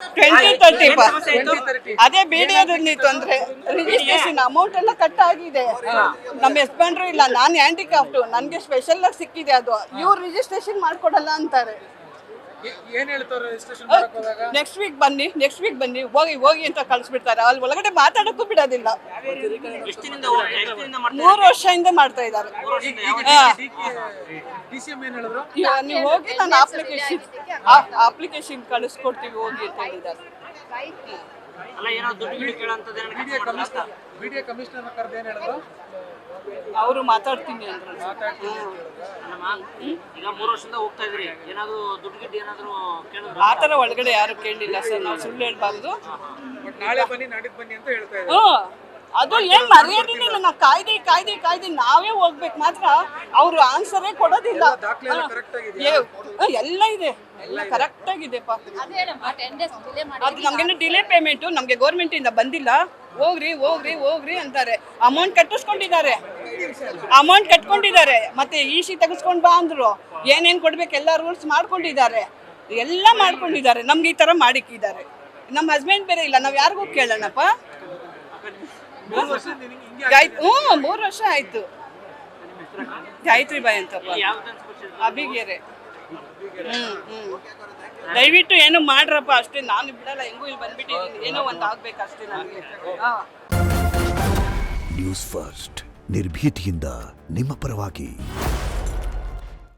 20-30 ಅದೇ ಬಿಡಿಯೋದ್ರಲ್ಲಿ ತೊಂದ್ರೆ. Registration amount ಎಲ್ಲ ಕಟ್ ಆಗಿದೆ. ನಮ್ಮ ಯಜಮಾನ್ರು ಇಲ್ಲ, ನಾನು ಹ್ಯಾಂಡಿಕ್ರಾಫ್ಟ್, ನನಗೆ ಸ್ಪೆಷಲ್ ಆಗಿ ಸಿಕ್ಕಿದೆ ಅದು. ಇವ್ರು ರಿಜಿಸ್ಟ್ರೇಷನ್ ಮಾಡ್ಕೊಡಲ್ಲ ಅಂತಾರೆ. ನೆಕ್ಸ್ಟ್ ವೀಕ್ ಬನ್ನಿ ಹೋಗಿ ಅಂತ ಕಳಿಸ್ಬಿಡ್ತಾರೆ. ಅಲ್ಲಿ ಒಳಗಡೆ ಮಾತಾಡಕ್ಕೂ ಬಿಡೋದಿಲ್ಲ. 3 ವರ್ಷದಿಂದ ಮಾಡ್ತಾ ಇದ್ದಾರೆ. ನೀವು ಹೋಗಿ ನಾನು ಅಪ್ಲಿಕೇಶನ್ ಕಳಿಸ್ಕೊಡ್ತೀವಿ ಹೋಗಿ ಅಂತ ಹೇಳಿದ್ದಾರೆ. ಅವರು ಮಾತಾಡ್ತೀನಿ ಅಂದ್ರೆ ಆತರ ಒಳಗಡೆ ಯಾರು ಕೇಳಲಿಲ್ಲ ಸರ್. ನಾವು ಸುಳ್ಳು ಹೇಳ್ಬಾರ್ದು. ಅದು ಏನ್ ಮರ್ಯಾದಿಲ್ಲ. ನಾವು ಕಾಯ್ದೆ ನಾವೇ ಹೋಗ್ಬೇಕು ಮಾತ್ರ. ಅವರು ಆನ್ಸರೇ ಕೊಡೋದಿಲ್ಲ. ಎಲ್ಲ ಇದೆ, ಎಲ್ಲ ಕರೆಕ್ಟ್ ಆಗಿದೆಪ್ಪ. ಅದು ನಮ್ಗೇನು ಡಿಲೇ ಪೇಮೆಂಟ್ ನಮ್ಗೆ ಗೌರ್ಮೆಂಟ್ ಇಂದ ಬಂದಿಲ್ಲ. ಹೋಗ್ರಿ ಅಂತಾರೆ. ಅಮೌಂಟ್ ಕಟ್ಕೊಂಡಿದ್ದಾರೆ. ಮತ್ತೆ ಇಸಿ ತೆಗೆಸ್ಕೊಂಡ್ ಬಾ ಅಂದ್ರು. ಏನೇನ್ ಕೊಡ್ಬೇಕು ಎಲ್ಲ ರೂಲ್ಸ್ ಮಾಡ್ಕೊಂಡಿದ್ದಾರೆ. ನಮ್ಗೆ ಈ ತರ ಮಾಡಿಕ್ಕಿದ್ದಾರೆ. ನಮ್ಮ ಹಸ್ಬೆಂಡ್ ಬೇರೆ ಇಲ್ಲ, ನಾವ್ ಯಾರಿಗೂ ಕೇಳೋಣಪ್ಪ. 3 ವರ್ಷ ಆಯ್ತು. ಗಾಯತ್ರಿ ಬಾಯಿ ಅಂತಪ್ಪ, ಅಭಿಗೆರೆ. ದಯವಿಟ್ಟು ಏನು ಮಾಡ್ರಪ್ಪ ಅಷ್ಟೇ. ನಾನು ಬಿಡಲ್ಲ, ಹೆಂಗೂ ಇಲ್ಲಿ ಬಂದ್ಬಿಟ್ಟಿದ್ದೀನಿ. ಏನೋ ಒಂದು ಆಗ್ಬೇಕಷ್ಟೇ ನನಗೆ. ನ್ಯೂಸ್ ಫಸ್ಟ್, ನಿರ್ಭೀತಿಯಿಂದ ನಿಮ್ಮ ಪರವಾಗಿ.